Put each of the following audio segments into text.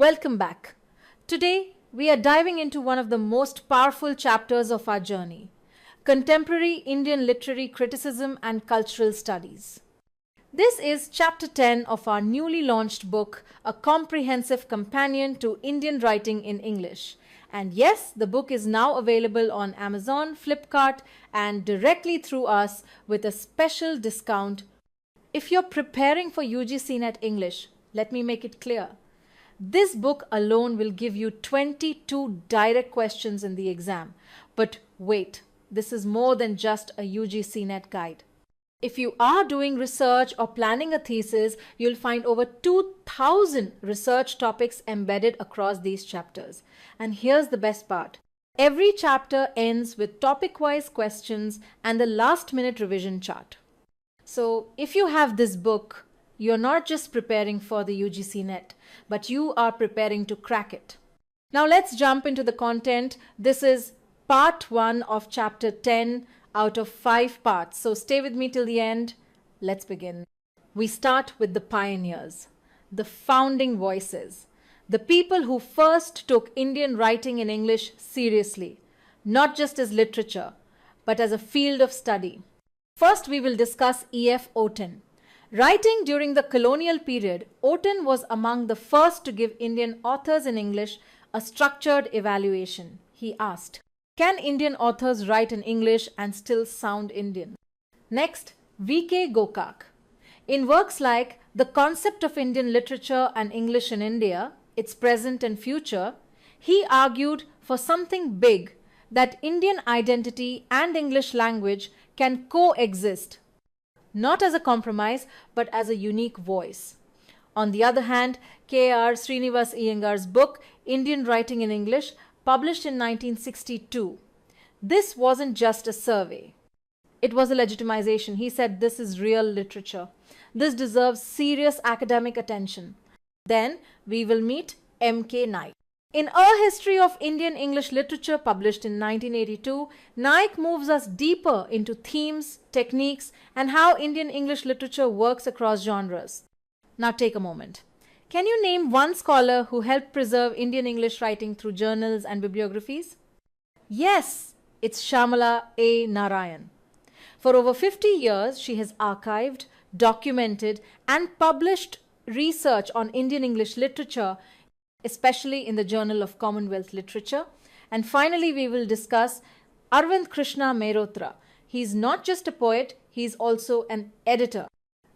Welcome back. Today, we are diving into one of the most powerful chapters of our journey, contemporary Indian literary criticism and cultural studies. This is chapter 10 of our newly launched book, A Comprehensive Companion to Indian Writing in English. And yes, the book is now available on Amazon, Flipkart, and directly through us with a special discount. If you're preparing for UGC NET English, let me make it clear. This book alone will give you 22 direct questions in the exam. But wait, this is more than just a UGC NET guide. If you are doing research or planning a thesis, you'll find over 2,000 research topics embedded across these chapters. And here's the best part. Every chapter ends with topic-wise questions and the last-minute revision chart. So if you have this book, you're not just preparing for the UGC NET, but you are preparing to crack it. Now let's jump into the content. This is part 1 of chapter 10 out of 5 parts. So stay with me till the end. Let's begin. We start with the pioneers, the founding voices, the people who first took Indian writing in English seriously, not just as literature, but as a field of study. First, we will discuss E.F. Oaten. Writing during the colonial period, Oaten was among the first to give Indian authors in English a structured evaluation. He asked, "Can Indian authors write in English and still sound Indian?" Next, V.K. Gokak. In works like The Concept of Indian Literature and English in India, Its Present and Future, he argued for something big, that Indian identity and English language can coexist, not as a compromise, but as a unique voice. On the other hand, K.R. Srinivasa Iyengar's book, Indian Writing in English, published in 1962. This wasn't just a survey. It was a legitimization. He said, this is real literature. This deserves serious academic attention. Then we will meet M.K. Naik. In A History of Indian English Literature, published in 1982, Naik moves us deeper into themes, techniques, and how Indian English literature works across genres. Now take a moment. Can you name one scholar who helped preserve Indian English writing through journals and bibliographies? Yes, it's Shyamala A. Narayan. For over 50 years, she has archived, documented, and published research on Indian English literature, especially in the Journal of Commonwealth Literature. And finally, we will discuss Arvind Krishna Mehrotra. He's not just a poet, he's also an editor.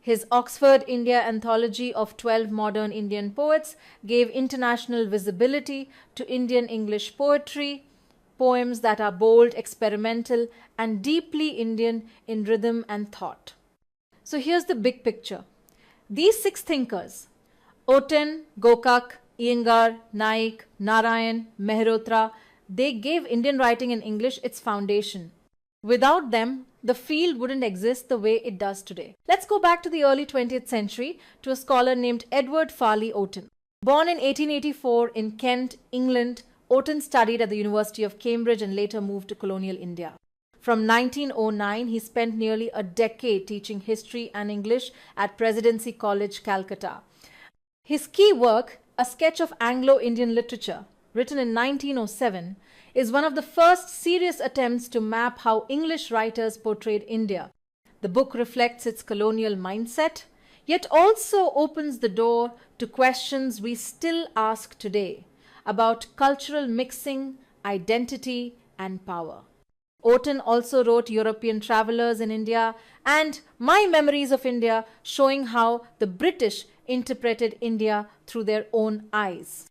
His Oxford India Anthology of 12 Modern Indian Poets gave international visibility to Indian English poetry, poems that are bold, experimental, and deeply Indian in rhythm and thought. So here's the big picture. These 6 thinkers, Oaten, Gokak, Iyengar, Naik, Narayan, Mehrotra, they gave Indian writing in English its foundation. Without them, the field wouldn't exist the way it does today. Let's go back to the early 20th century to a scholar named Edward Farley Oaten. Born in 1884 in Kent, England, Oaten studied at the University of Cambridge and later moved to colonial India. From 1909, he spent nearly a decade teaching history and English at Presidency College, Calcutta. His key work, A Sketch of Anglo-Indian Literature, written in 1907, is one of the first serious attempts to map how English writers portrayed India. The book reflects its colonial mindset, yet also opens the door to questions we still ask today about cultural mixing, identity, and power. Oaten also wrote European Travelers in India and My Memories of India, showing how the British interpreted India through their own eyes.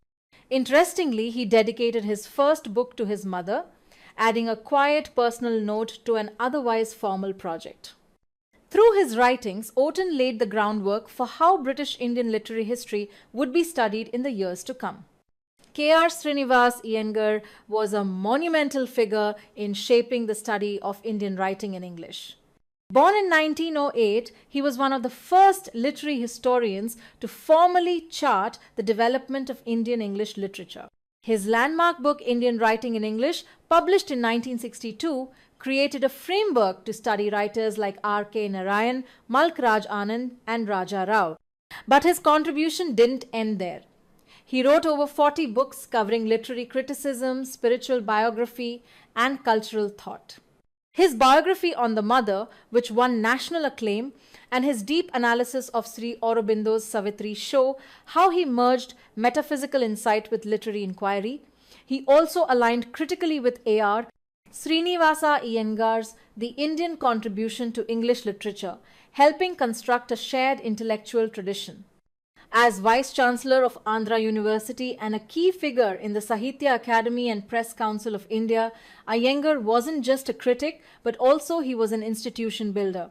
Interestingly, he dedicated his first book to his mother, adding a quiet personal note to an otherwise formal project. Through his writings, Oaten laid the groundwork for how British Indian literary history would be studied in the years to come. K.R. Srinivasa Iyengar was a monumental figure in shaping the study of Indian writing in English. Born in 1908, he was one of the first literary historians to formally chart the development of Indian English literature. His landmark book, Indian Writing in English, published in 1962, created a framework to study writers like R.K. Narayan, Malk Raj Anand, and Raja Rao. But his contribution didn't end there. He wrote over 40 books covering literary criticism, spiritual biography, and cultural thought. His biography on the mother, which won national acclaim, and his deep analysis of Sri Aurobindo's Savitri show how he merged metaphysical insight with literary inquiry. He also aligned critically with A.R. Srinivasa Iyengar's The Indian Contribution to English Literature, helping construct a shared intellectual tradition. As Vice-Chancellor of Andhra University and a key figure in the Sahitya Academy and Press Council of India, Iyengar wasn't just a critic, but also he was an institution builder.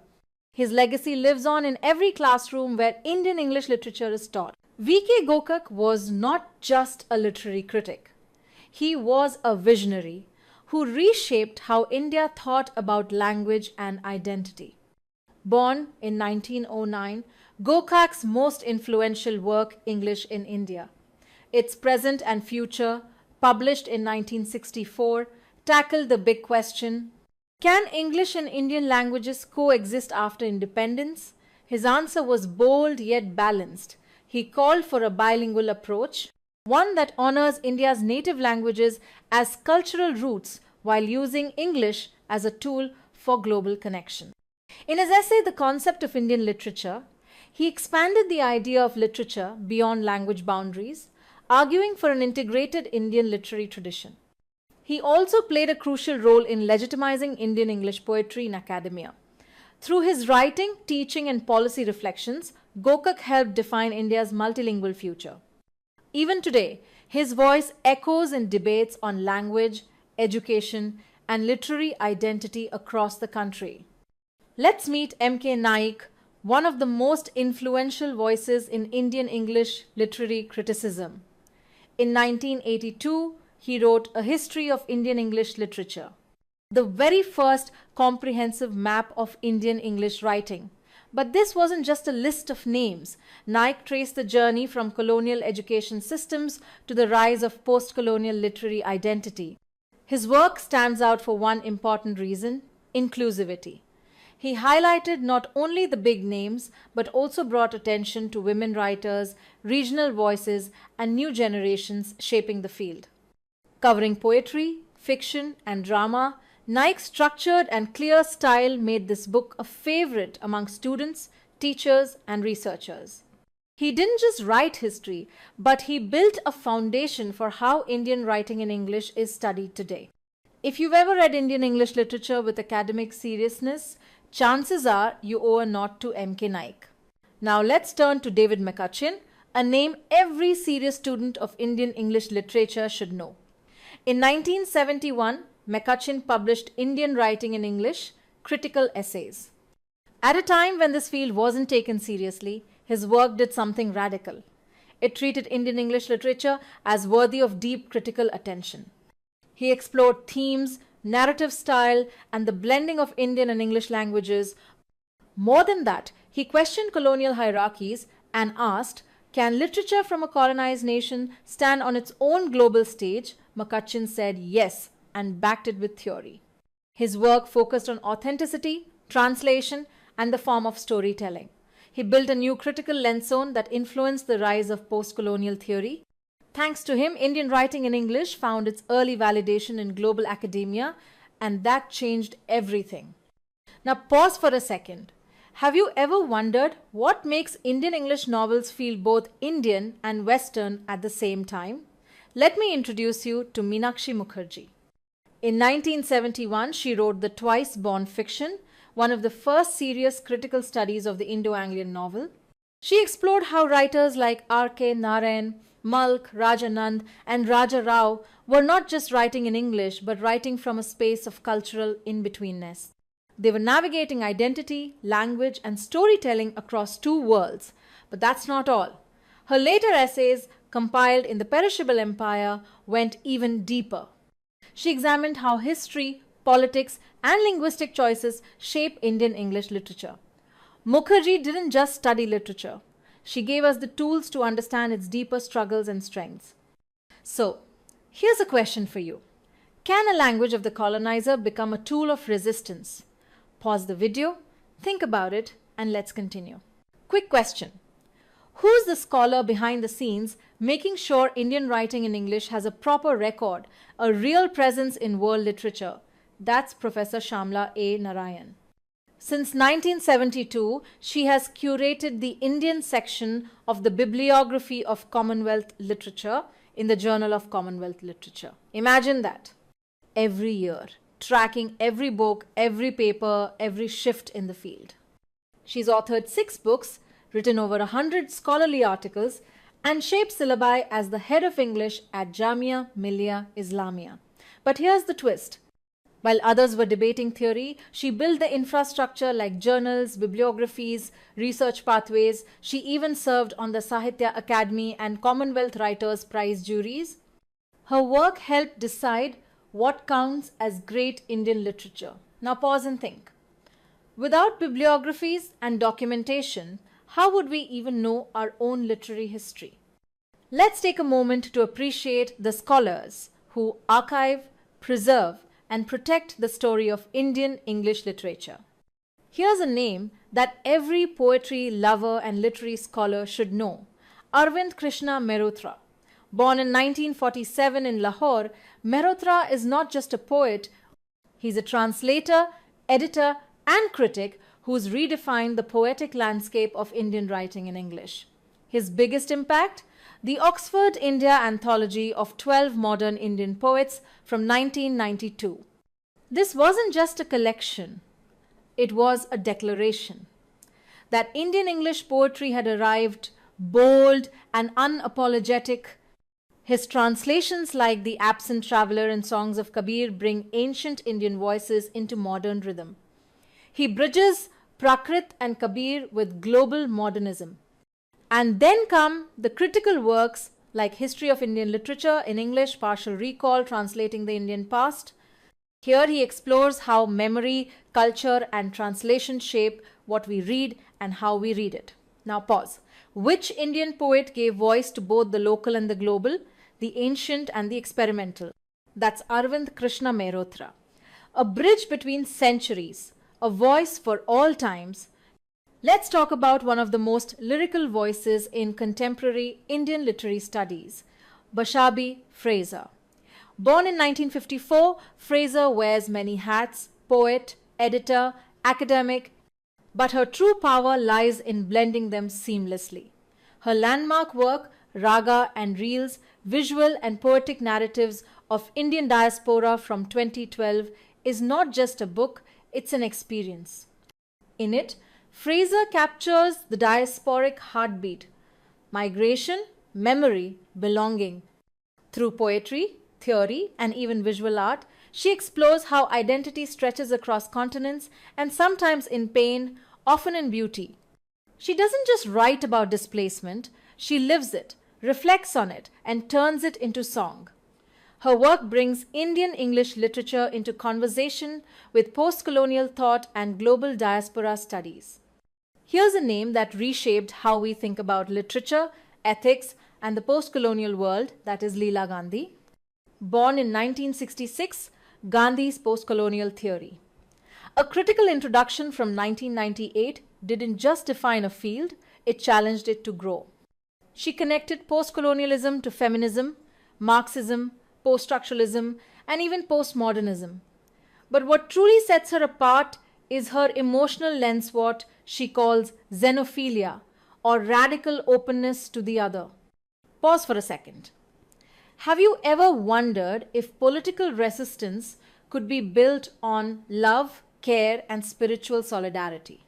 His legacy lives on in every classroom where Indian English literature is taught. V.K. Gokak was not just a literary critic. He was a visionary who reshaped how India thought about language and identity. Born in 1909, Gokak's most influential work, English in India. Its present and future, published in 1964, tackled the big question, can English and Indian languages coexist after independence? His answer was bold yet balanced. He called for a bilingual approach, one that honors India's native languages as cultural roots while using English as a tool for global connection. In his essay, The Concept of Indian Literature, he expanded the idea of literature beyond language boundaries, arguing for an integrated Indian literary tradition. He also played a crucial role in legitimizing Indian English poetry in academia. Through his writing, teaching, and policy reflections, Gokak helped define India's multilingual future. Even today, his voice echoes in debates on language, education, and literary identity across the country. Let's meet M.K. Naik, one of the most influential voices in Indian English literary criticism. In 1982, he wrote A History of Indian English Literature, the very first comprehensive map of Indian English writing. But this wasn't just a list of names. Naik traced the journey from colonial education systems to the rise of post-colonial literary identity. His work stands out for one important reason: inclusivity. He highlighted not only the big names, but also brought attention to women writers, regional voices, and new generations shaping the field. Covering poetry, fiction, and drama, Naik's structured and clear style made this book a favorite among students, teachers, and researchers. He didn't just write history, but he built a foundation for how Indian writing in English is studied today. If you've ever read Indian English literature with academic seriousness, chances are you owe a nod to M.K. Naik. Now let's turn to David McCutchion, a name every serious student of Indian English literature should know. In 1971, McCutchion published Indian Writing in English, Critical Essays. At a time when this field wasn't taken seriously, his work did something radical. It treated Indian English literature as worthy of deep critical attention. He explored themes, narrative style, and the blending of Indian and English languages. More than that, he questioned colonial hierarchies and asked, can literature from a colonized nation stand on its own global stage? McCutchion said yes, and backed it with theory. His work focused on authenticity, translation, and the form of storytelling. He built a new critical lens zone that influenced the rise of postcolonial theory. Thanks to him, Indian writing in English found its early validation in global academia, and that changed everything. Now pause for a second. Have you ever wondered what makes Indian English novels feel both Indian and Western at the same time? Let me introduce you to Meenakshi Mukherjee. In 1971, she wrote The Twice Born Fiction, one of the first serious critical studies of the Indo-Anglian novel. She explored how writers like R.K. Narayan, Malk, Rajanand, and Raja Rao were not just writing in English, but writing from a space of cultural in-betweenness. They were navigating identity, language, and storytelling across two worlds. But that's not all. Her later essays, compiled in The Perishable Empire, went even deeper. She examined how history, politics, and linguistic choices shape Indian English literature. Mukherjee didn't just study literature. She gave us the tools to understand its deeper struggles and strengths. So, here's a question for you. Can a language of the colonizer become a tool of resistance? Pause the video, think about it, and let's continue. Quick question. Who's the scholar behind the scenes making sure Indian writing in English has a proper record, a real presence in world literature? That's Professor Shyamala A. Narayan. Since 1972, she has curated the Indian section of the Bibliography of Commonwealth Literature in the Journal of Commonwealth Literature. Imagine that. Every year, tracking every book, every paper, every shift in the field. She's authored 6 books, written over 100 scholarly articles, and shaped syllabi as the head of English at Jamia Millia Islamia. But here's the twist. While others were debating theory, she built the infrastructure like journals, bibliographies, research pathways. She even served on the Sahitya Academy and Commonwealth Writers' Prize juries. Her work helped decide what counts as great Indian literature. Now pause and think. Without bibliographies and documentation, how would we even know our own literary history? Let's take a moment to appreciate the scholars who archive, preserve, and protect the story of Indian English literature. Here's a name that every poetry lover and literary scholar should know: Arvind Krishna Mehrotra. Born in 1947 in Lahore, Mehrotra is not just a poet, he's a translator, editor, and critic who's redefined the poetic landscape of Indian writing in English. His biggest impact? The Oxford India Anthology of 12 Modern Indian Poets from 1992. This wasn't just a collection, it was a declaration that Indian English poetry had arrived bold and unapologetic. His translations like The Absent Traveller and Songs of Kabir bring ancient Indian voices into modern rhythm. He bridges Prakrit and Kabir with global modernism. And then come the critical works like History of Indian Literature in English, Partial Recall, Translating the Indian Past. Here he explores how memory, culture, and translation shape what we read and how we read it. Now pause. Which Indian poet gave voice to both the local and the global, the ancient and the experimental? That's Arvind Krishna Mehrotra. A bridge between centuries, a voice for all times. Let's talk about one of the most lyrical voices in contemporary Indian literary studies, Bashabi Fraser. Born in 1954, Fraser wears many hats: poet, editor, academic, but her true power lies in blending them seamlessly. Her landmark work, Raga and Reels, Visual and Poetic Narratives of Indian Diaspora from 2012, is not just a book, it's an experience. In it, Fraser captures the diasporic heartbeat: migration, memory, belonging. Through poetry, theory, and even visual art, she explores how identity stretches across continents and sometimes in pain, often in beauty. She doesn't just write about displacement, she lives it, reflects on it, and turns it into song. Her work brings Indian English literature into conversation with postcolonial thought and global diaspora studies. Here's a name that reshaped how we think about literature, ethics, and the postcolonial world, that is Leela Gandhi. Born in 1966, Gandhi's postcolonial theory. A critical introduction from 1998 didn't just define a field, it challenged it to grow. She connected postcolonialism to feminism, Marxism, post-structuralism, and even postmodernism. But what truly sets her apart is her emotional lens, what she calls xenophilia, or radical openness to the other. Pause for a second. Have you ever wondered if political resistance could be built on love, care, and spiritual solidarity?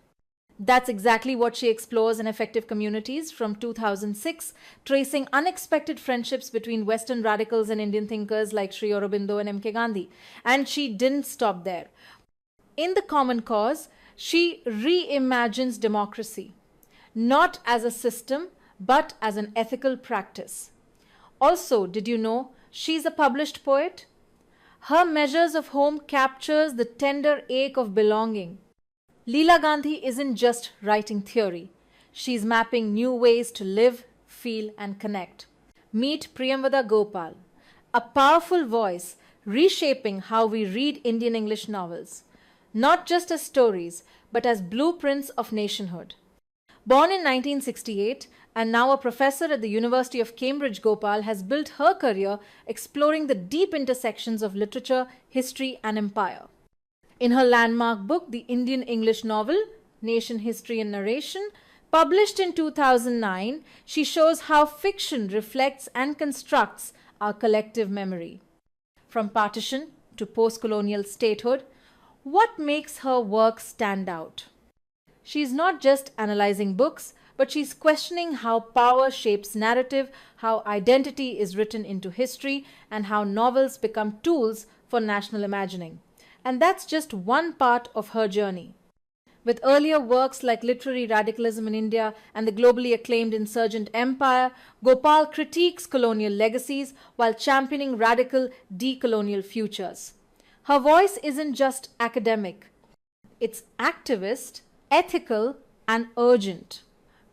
That's exactly what she explores in Effective Communities from 2006, tracing unexpected friendships between Western radicals and Indian thinkers like Sri Aurobindo and M.K. Gandhi. And she didn't stop there. In The Common Cause, she reimagines democracy, not as a system, but as an ethical practice. Also, did you know she's a published poet? Her Measures of Home captures the tender ache of belonging. Leela Gandhi isn't just writing theory. She's mapping new ways to live, feel, and connect. Meet Priyamvada Gopal, a powerful voice reshaping how we read Indian English novels, not just as stories, but as blueprints of nationhood. Born in 1968 and now a professor at the University of Cambridge, Gopal has built her career exploring the deep intersections of literature, history, and empire. In her landmark book, the Indian English novel, Nation, History and Narration, published in 2009, she shows how fiction reflects and constructs our collective memory. From partition to post-colonial statehood, what makes her work stand out? She's not just analyzing books, but she's questioning how power shapes narrative, how identity is written into history, and how novels become tools for national imagining. And that's just one part of her journey. With earlier works like Literary Radicalism in India and the globally acclaimed Insurgent Empire, Gopal critiques colonial legacies while championing radical decolonial futures. Her voice isn't just academic, it's activist, ethical, and urgent.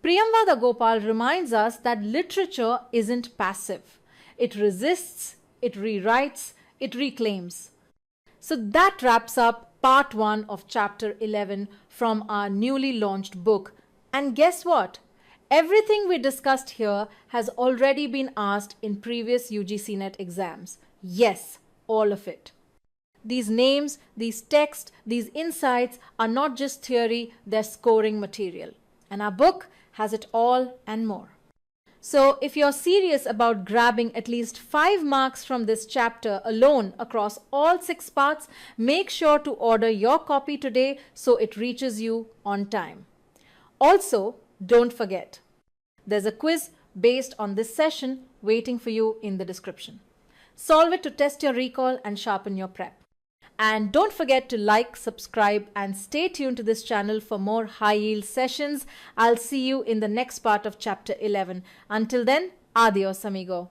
Priyamvada Gopal reminds us that literature isn't passive. It resists, it rewrites, it reclaims. So that wraps up part 1 of chapter 11 from our newly launched book. And guess what? Everything we discussed here has already been asked in previous UGC NET exams. Yes, all of it. These names, these texts, these insights are not just theory, they're scoring material. And our book has it all and more. So if you're serious about grabbing at least 5 marks from this chapter alone across all 6 parts, make sure to order your copy today so it reaches you on time. Also, don't forget, there's a quiz based on this session waiting for you in the description. Solve it to test your recall and sharpen your prep. And don't forget to like, subscribe, and stay tuned to this channel for more high-yield sessions. I'll see you in the next part of chapter 11. Until then, adios, amigo.